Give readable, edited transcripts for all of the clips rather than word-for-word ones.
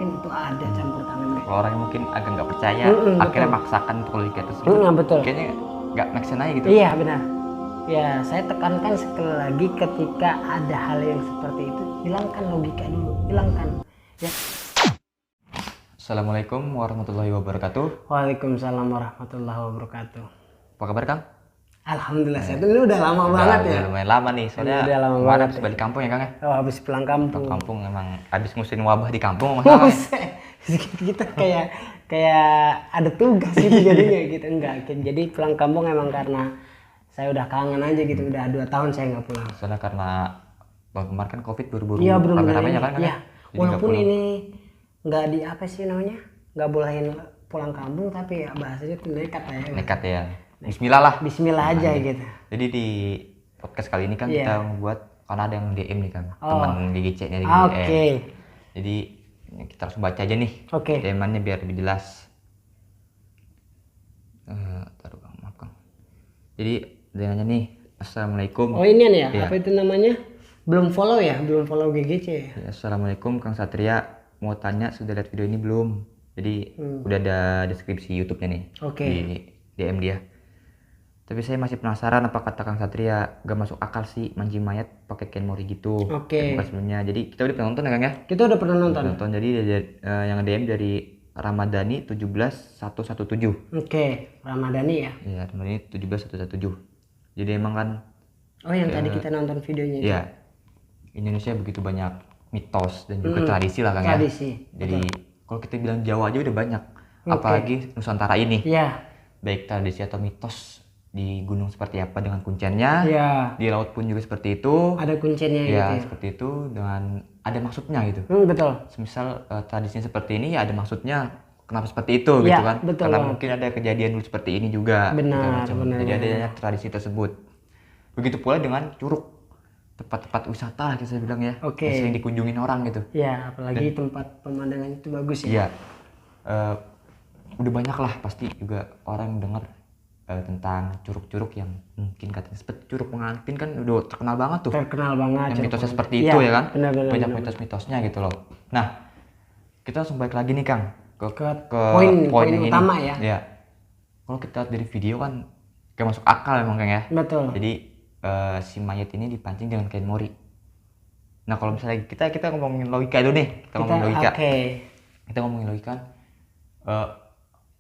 yakin itu ada campur tangannya. Kalau orang yang mungkin agak nggak percaya, akhirnya betul. maksakan untuk logika tersebut. Betul. Kayaknya nggak make sense aja gitu. Iya benar. Ya saya tekankan sekali lagi, ketika ada hal yang seperti itu, hilangkan logika dulu, hilangkan. Ya. Assalamualaikum warahmatullahi wabarakatuh. Waalaikumsalam warahmatullahi wabarakatuh. Apa kabar Kang? Alhamdulillah sehat. Ini udah lama banget ya. Udah lumayan lama nih, soalnya Udah lama kemarin banget habis ya. balik kampung ya Kang ya. Oh, habis pulang kampung. Pulang kampung emang habis ngusin wabah di kampung masalah. Kita kayak ada tugas gitu jadinya gitu. Enggak, jadi pulang kampung emang karena saya udah kangen aja gitu. Udah 2 tahun saya nggak pulang. Soalnya karena kemarin kan COVID buru-buru Iya benar-benar rame-ramenya kan. Iya. Jadi Walaupun ini nggak di apa sih namanya, nggak bolehin pulang kampung, tapi ya bahasanya tuh nekat ya. nekat ya. Bismillah lah. Bismillah aja gitu. Jadi di podcast kali ini kan kita membuat, karena ada yang DM nih kan, teman GGC-nya di Oke. Jadi kita langsung baca aja nih. Oke. DM-nya biar lebih jelas. Taruh Bang, maaf Kang. Jadi dia nanya nih, Assalamualaikum. Oh ini nih ya, Iya. apa itu namanya? Belum follow ya, belum follow GGC ya. Ya, Assalamualaikum Kang Satria, mau tanya sudah lihat video ini belum? Jadi udah ada deskripsi YouTube-nya nih. Oke. Di DM dia. Tapi saya masih penasaran apa kata Kang Satria, gak masuk akal sih mancing mayat pakai Ken Mori gitu. Oke. Bukan sebelumnya. Jadi kita udah pernah nonton ya Kang ya? Kita udah pernah nonton. Jadi yang DM dari Ramadhani 17117. Oke, Ramadhani ya. Iya, Ramadhani 17117. Jadi emang kan Oh yang tadi kita nonton videonya itu. ya Indonesia begitu banyak mitos dan juga tradisi lah Kang ya. Tradisi. Jadi kalau kita bilang Jawa aja udah banyak. Apalagi Nusantara ini. Iya. Baik tradisi atau mitos di gunung seperti apa dengan kuncennya. Iya. Di laut pun juga seperti itu. Ada kuncinya gitu Ya, ya. seperti itu dengan ada maksudnya gitu. Betul. Semisal tradisinya seperti ini ya ada maksudnya kenapa seperti itu Ya, gitu kan. betul Karena banget. mungkin ada kejadian dulu seperti ini juga. Benar, segala macam. benar, Jadi benar. adanya tradisi tersebut. Begitu pula dengan Curug. Tempat-tempat wisata lah kita bilang ya. Oke. Yang sering dikunjungin orang gitu. Ya, apalagi tempat pemandangan itu bagus ya. Iya. Udah banyak lah pasti juga orang yang dengar tentang curug-curug yang mungkin katanya seperti Curug Pengantin kan udah terkenal banget tuh. Terkenal banget. Yang mitosnya seperti Iya, itu ya kan. benar, Banyak mitos-mitosnya gitu loh. Nah, kita langsung balik lagi nih Kang ke poin yang utama ini. ya. Iya. Kalau kita lihat dari video kan kayak masuk akal emang Kang ya. Betul. Jadi si mayat ini dipancing dengan kain mori. Nah, kalau misalnya kita ngomongin logika dulu nih. Ngomongin logika. Oke. Kita ngomongin logika kan,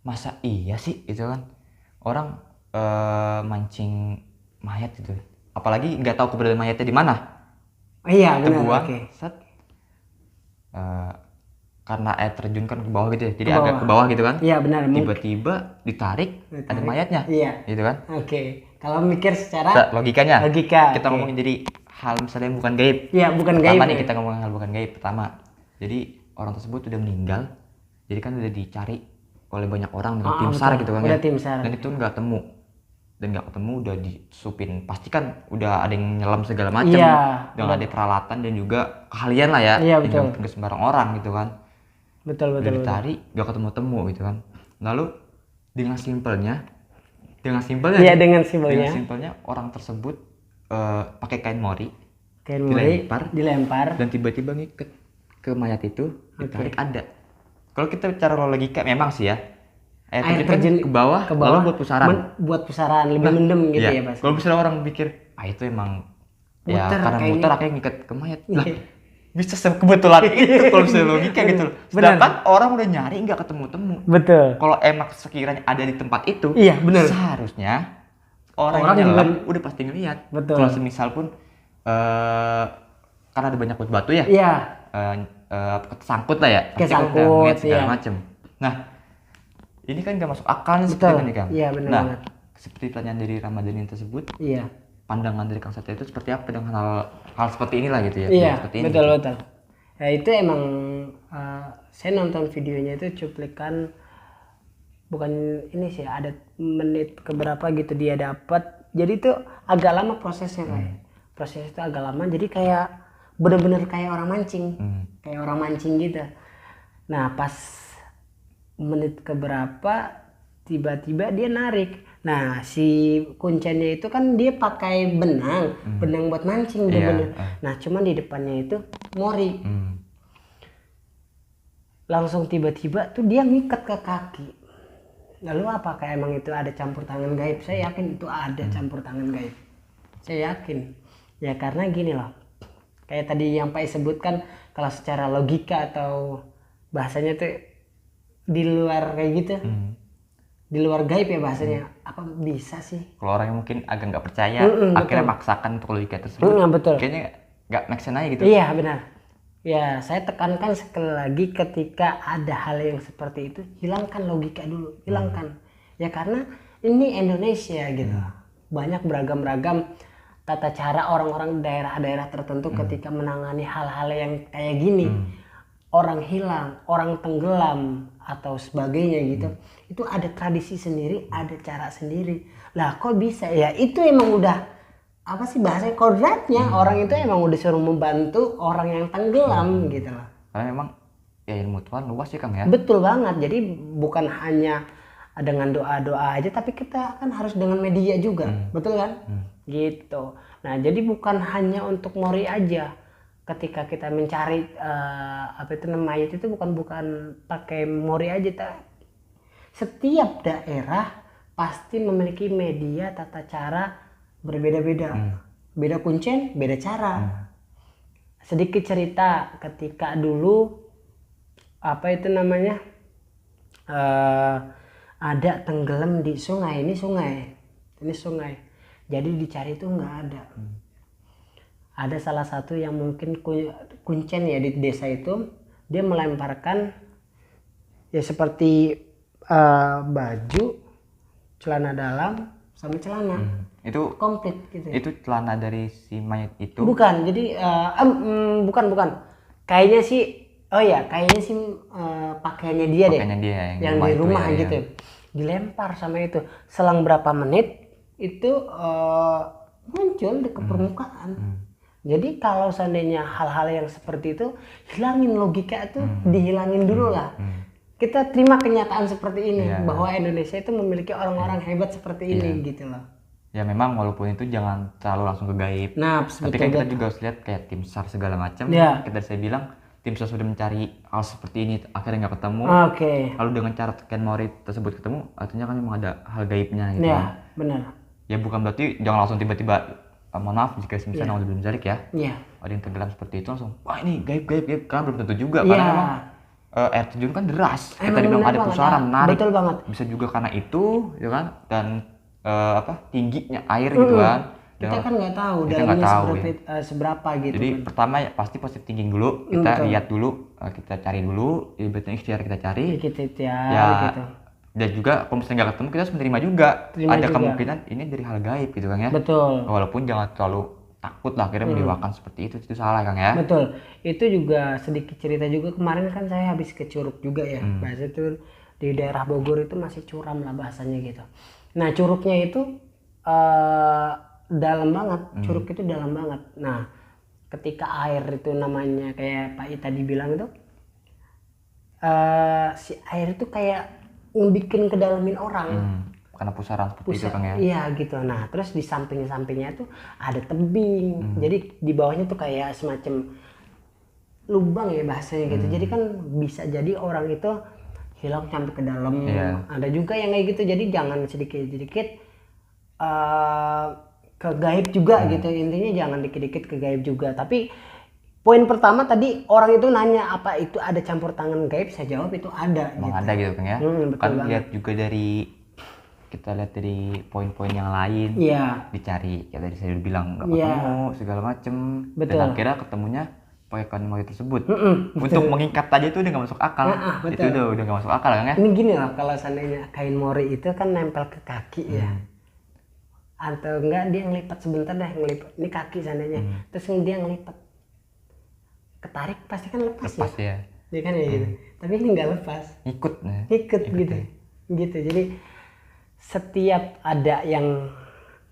masa iya sih itu kan orang mancing mayat gitu, apalagi nggak tahu keberadaan mayatnya di mana. Iya, benar. Terbuang, Oke. set, karena air terjun kan ke bawah gitu ya, jadi Ke agak bawah. ke bawah gitu kan. Iya, benar. Tiba-tiba ditarik, ada mayatnya. Iya. Gitu kan. Oke. Kalau mikir secara Logikanya. logika. Kita oke. ngomongin jadi hal misalnya yang bukan gaib. Iya, bukan Pertama gaib. nih ya. kita ngomongin hal bukan gaib pertama. Jadi orang tersebut udah meninggal. Jadi kan udah dicari oleh banyak orang dengan tim SAR gitu kan Udah ya. tim SAR. Dan itu nggak ketemu. Dan nggak ketemu udah disupin. Pasti kan udah ada yang nyelam segala macam. Iya. Dengan ada peralatan dan juga keahlian lah ya. Iya, Yang betul. nggak mungkin ke sembarang orang gitu kan. Betul. Udah dicari nggak ketemu-temu gitu kan. Lalu dengan simpelnya. Iya, dengan simbolnya. Orang tersebut pakai kain mori. Kain mori dilempar. Dan tiba-tiba ngiket ke mayat itu, ditarik ada. Kalau kita bicara logika memang sih ya, air terjun ke bawah lalu buat pusaran. Buat pusaran, lebih mendem gitu ya, Mas. Kalau misalnya orang mikir, itu emang ya Muter karena kayak muter ini. akhirnya ngiket ke mayat. Lah, bisa kebetulan itu kalau misalnya logika gitu loh. Sedangkan orang udah nyari nggak ketemu-temu. Betul. Kalau emang sekiranya ada di tempat itu, Iya, benar. seharusnya orang yang juga nyelam udah pasti ngeliat. Betul. Kalau semisal pun karena ada banyak batu ya, Iya. kesangkut lah ya, pasti kan udah Kesangkut, ngeliat segala iya. macem. Nah, ini kan gak masuk akal nih Betul. seperti ini Kang. Iya, benar Nah, banget. seperti pertanyaan dari Ramadhani tersebut, Iya. pandangan dari Kang Satria itu seperti apa dengan hal seperti inilah gitu ya? Iya, Seperti ini, betul gitu. betul. Ya itu emang saya nonton videonya itu cuplikan, bukan ini sih, ada menit keberapa gitu dia dapat. Jadi itu agak lama prosesnya kan. Proses itu agak lama, jadi kayak bener-bener kayak orang mancing. Kayak orang mancing gitu. Nah, pas menit keberapa tiba-tiba dia narik. Nah, si kuncennya itu kan dia pakai benang buat mancing bener-bener. Nah, cuman di depannya itu mori. langsung tiba-tiba tuh dia ngikat ke kaki. Lalu apakah emang itu ada campur tangan gaib? Saya yakin itu ada campur tangan gaib. Saya yakin. Ya karena gini loh. Kayak tadi yang Pak sebutkan, kalau secara logika atau bahasanya tuh di luar kayak gitu. Di luar gaib ya bahasanya. Apa bisa sih? Kalau orang yang mungkin agak nggak percaya, akhirnya maksakan untuk logika tersebut. Betul. Kayaknya nggak make sense aja gitu. Iya benar. Ya, saya tekankan sekali lagi, ketika ada hal yang seperti itu, hilangkan logika dulu, hilangkan. Ya karena ini Indonesia gitu. Banyak beragam-ragam tata cara orang-orang daerah-daerah tertentu ketika menangani hal-hal yang kayak gini. Orang hilang, orang tenggelam atau sebagainya gitu. Itu ada tradisi sendiri, ada cara sendiri. Lah kok bisa ya? Itu emang udah apa sih bahasanya, kodratnya orang itu emang udah suruh membantu orang yang tenggelam gitu loh. Karena memang ya ilmu Tuhan luas ya Kang ya. Betul banget. Jadi bukan hanya dengan doa-doa aja, tapi kita kan harus dengan media juga. Betul kan? Gitu. Nah, jadi bukan hanya untuk mori aja. Ketika kita mencari apa itu namanya, mayat itu bukan pakai mori aja. Setiap daerah pasti memiliki media tata cara berbeda-beda. Beda kuncen, beda cara. Sedikit cerita, ketika dulu apa itu namanya ada tenggelam di sungai. Ini sungai, jadi dicari itu nggak ada. Ada salah satu yang mungkin kuncen ya di desa itu, dia melemparkan ya seperti baju, celana dalam sama celana. Itu komplit gitu. Itu celana dari si mayat itu? Bukan, jadi bukan. Kayaknya sih, kayaknya sih pakaiannya dia deh. Pakaiannya dia yang di rumah ya, gitu. Ya. Dilempar sama itu. Selang berapa menit itu muncul di permukaan. Jadi kalau seandainya hal-hal yang seperti itu, hilangin logika itu, dihilangin dulu lah. Kita terima kenyataan seperti ini, bahwa Indonesia itu memiliki orang-orang hebat seperti ini gitu loh. Ya memang walaupun itu jangan terlalu langsung ke gaib. Nah, tapi kan kita juga harus lihat kayak tim SAR segala macam. Saya bilang tim SAR sudah mencari hal seperti ini, akhirnya nggak ketemu. Lalu dengan cara Ken Mori tersebut ketemu, artinya kan memang ada hal gaibnya gitu. Ya, benar. Ya bukan berarti jangan langsung tiba-tiba, mohon maaf jika misalnya belum mencari ya. Ada yang tenggelam seperti itu langsung, wah ini gaib, kan belum tentu juga karena memang air terjun kan deras. Kita dibilang ada pusaran menarik. Betul banget. Bisa juga karena itu, ya kan? Dan tingginya air gitu kan. Kita kan nggak tahu dalamnya seberapa gitu. Jadi pertama ya pasti tinggi dulu, kita lihat dulu, kita cari dulu, ibaratnya ikhtiar kita cari. Gitu. Dan juga kalau misalnya nggak ketemu, kita harus menerima juga. Ada kemungkinan ini dari hal gaib gitu kan ya. Betul. Walaupun jangan terlalu takut lah akhirnya mendewakan seperti itu salah Kang ya. Betul. Itu juga sedikit cerita juga, kemarin kan saya habis ke Curug juga ya. Bahasa itu di daerah Bogor itu masih curam lah bahasanya gitu. Nah curugnya itu dalam banget, curug itu dalam banget. Nah ketika air itu namanya kayak Pak Ita dibilang itu, si air itu kayak bikin kedalamin orang. Karena pusaran seperti itu Kang ya. Iya gitu. Nah terus di sampingnya tuh ada tebing. Jadi di bawahnya tuh kayak semacam lubang ya bahasanya gitu. Jadi kan bisa jadi orang itu hilang sampai ke dalam. Ada juga yang kayak gitu. Jadi jangan sedikit-sedikit ke gaib juga gitu. Intinya jangan dikit-dikit ke gaib juga. Tapi poin pertama tadi orang itu nanya apa itu ada campur tangan gaib, saya jawab itu ada. Memang gitu. ada gitu Kang ya. Kan banget. lihat juga kita lihat dari poin-poin yang lain. Dicari kayak tadi saya bilang nggak ketemu segala macem. Dan akhirnya ketemunya pakai konmori tersebut. Untuk mengikat aja itu udah nggak masuk akal. Itu udah nggak masuk akal kan ya. Ini gini lah, kalau seandainya kain mori itu kan nempel ke kaki ya, atau enggak dia ngelipat sebentar dah, ngelipat ini kaki seandainya, terus dia ngelipat ketarik pasti kan lepas ya. Dia kan ya gitu. Tapi ini nggak lepas. Ikut gitu. Jadi setiap ada yang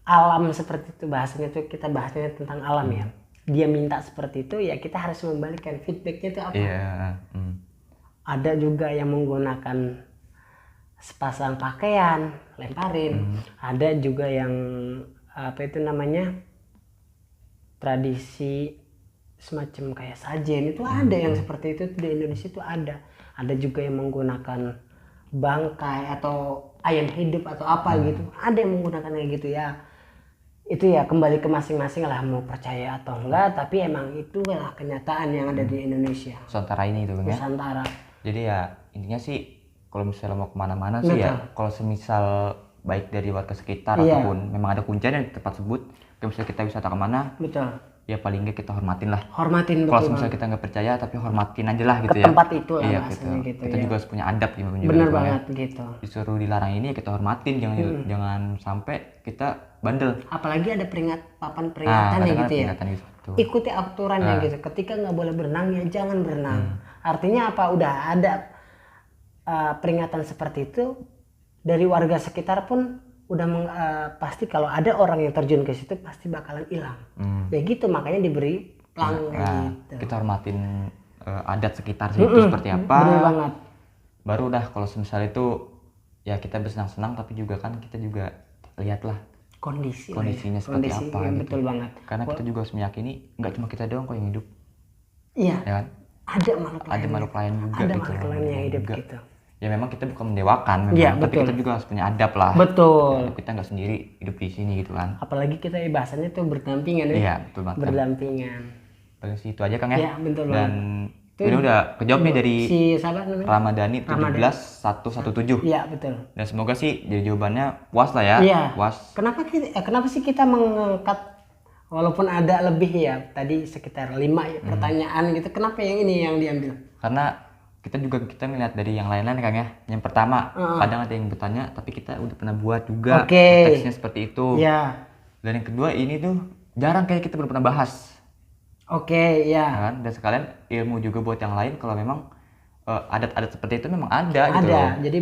alam seperti itu, bahasanya tuh kita bahasanya tentang alam ya. Dia minta seperti itu ya kita harus membalikkan, feedbacknya itu apa. Ada juga yang menggunakan sepasang pakaian lemparin. Ada juga yang apa itu namanya tradisi semacam kayak sajen itu ada yang seperti itu di Indonesia itu ada ada juga yang menggunakan bangkai atau ayam hidup atau apa gitu, ada yang menggunakan kayak gitu ya. Itu ya kembali ke masing-masing lah mau percaya atau enggak, tapi emang itulah kenyataan yang ada di Indonesia. Nusantara ini itu kan ya. Nusantara. Jadi ya intinya sih kalau misalnya mau kemana-mana sih ya, kalau semisal baik dari warga sekitar ataupun memang ada kuncian di tempat tersebut, kalau misalnya kita wisata kemana, ya paling nggak kita hormatin lah. Hormatin, betul. Kalau misalnya kita nggak percaya tapi hormatin aja lah gitu ke ya. Tempat itu lah iya, gitu. Kita juga harus punya adab gitu. Bener banget gitu. Disuruh dilarang ini kita hormatin, jangan sampai kita bandel. Apalagi ada papan peringatan ya gitu ya. Gitu. Ikuti aturannya gitu. Ketika nggak boleh berenang ya jangan berenang. Artinya apa? Udah ada peringatan seperti itu dari warga sekitar pun udah pasti kalau ada orang yang terjun ke situ pasti bakalan hilang. Ya gitu, makanya diberi pelang gitu. Kita hormatin adat sekitar situ seperti apa. Bener banget. Baru udah kalau misalnya itu ya kita bersenang-senang, tapi juga kan kita juga lihatlah kondisinya seperti apa gitu. Betul banget. Karena kita juga harus meyakini nggak cuma kita doang kok yang hidup. Iya. Ya kan? Ada makhluk lain juga. Ada gitu. makhluk lain yang hidup gitu. Ya memang kita bukan mendewakan, tapi kita juga harus punya adab lah. Betul. Kita nggak sendiri hidup di sini gitu kan. Apalagi kita bahasanya tuh berdampingan ya. Iya, betul banget. Berdampingan. Paling situ aja Kang ya. Iya, betul banget. Dan ini udah kejawab nih dari si siapa namanya? Ramadhani 17117. Iya, betul. Dan semoga sih jadi jawabannya puas lah ya. Iya. Puas. Kenapa sih kita mengangkat walaupun ada lebih ya, tadi sekitar 5 pertanyaan gitu. Kenapa yang ini yang diambil? Karena kita melihat dari yang lain-lain Kang ya. Yang pertama, kadang ada yang bertanya tapi kita udah pernah buat juga konteksnya seperti itu. Iya. Dan yang kedua, ini tuh jarang kayak kita belum pernah bahas. Iya. Kan? Dan sekalian ilmu juga buat yang lain kalau memang adat-adat seperti itu memang ada gitu loh. Jadi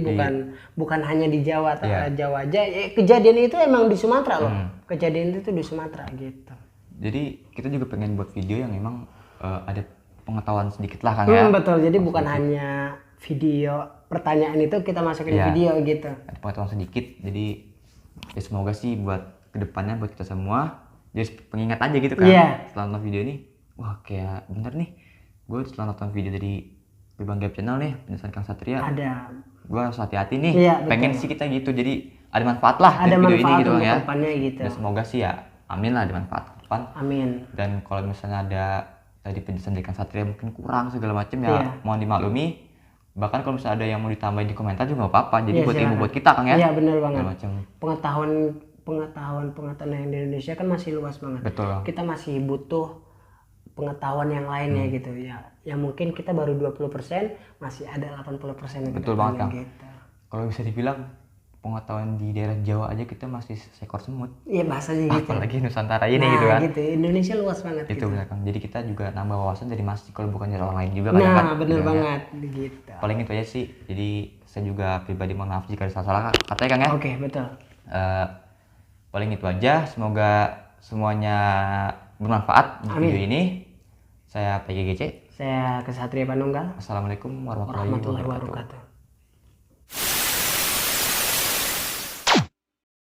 bukan hanya di Jawa atau Jawa aja. Kejadian itu emang di Sumatera loh. Kejadian itu di Sumatera gitu. Jadi kita juga pengen buat video yang memang ada pengetahuan sedikit lah Kang ya. Betul. Jadi bukan hanya video pertanyaan itu kita masukin video gitu. Ada pengetahuan sedikit. Jadi ya semoga sih buat kedepannya buat kita semua jadi pengingat aja gitu kan. Setelah nonton video ini, wah kayak bener nih. Gue setelah nonton video dari Gerbang Gaib Channel nih, penjelasan Kang Satria. Gue harus hati-hati nih. Pengen sih kita gitu. Jadi ada manfaat lah dari video ini gitu kan ya. Gitu. Dan semoga sih ya, amin lah ada manfaat ke depan. Amin. Dan kalau misalnya ada tadi penjelasan dari Kang Satria mungkin kurang segala macam ya mohon dimaklumi. Bahkan kalau misalnya ada yang mau ditambahin di komentar juga nggak apa-apa. Jadi buat ilmu buat kita Kang ya. Iya benar banget. Pengetahuan yang di Indonesia kan masih luas banget. Betul. Kita masih butuh pengetahuan yang lainnya gitu ya. Yang mungkin kita baru 20%, masih ada 80%. Betul banget Kang. Gitu. Kalau bisa dibilang pengetahuan di daerah Jawa aja kita masih seekor semut. Iya bahasanya gitu. Apalagi Nusantara ini gitu kan. Gitu. Indonesia luas banget. Itu benar Kang. Jadi kita juga nambah wawasan dari masih kalau bukan dari orang lain juga kan. Nah benar banget gitu. Paling itu aja sih. Jadi saya juga pribadi mohon maaf jika ada salah-salah katanya Kang ya. Oke betul. Paling itu aja. Semoga semuanya bermanfaat di video ini. Saya PGGC. Saya Kesatria Panunggal. Assalamualaikum warahmatullahi wabarakatuh.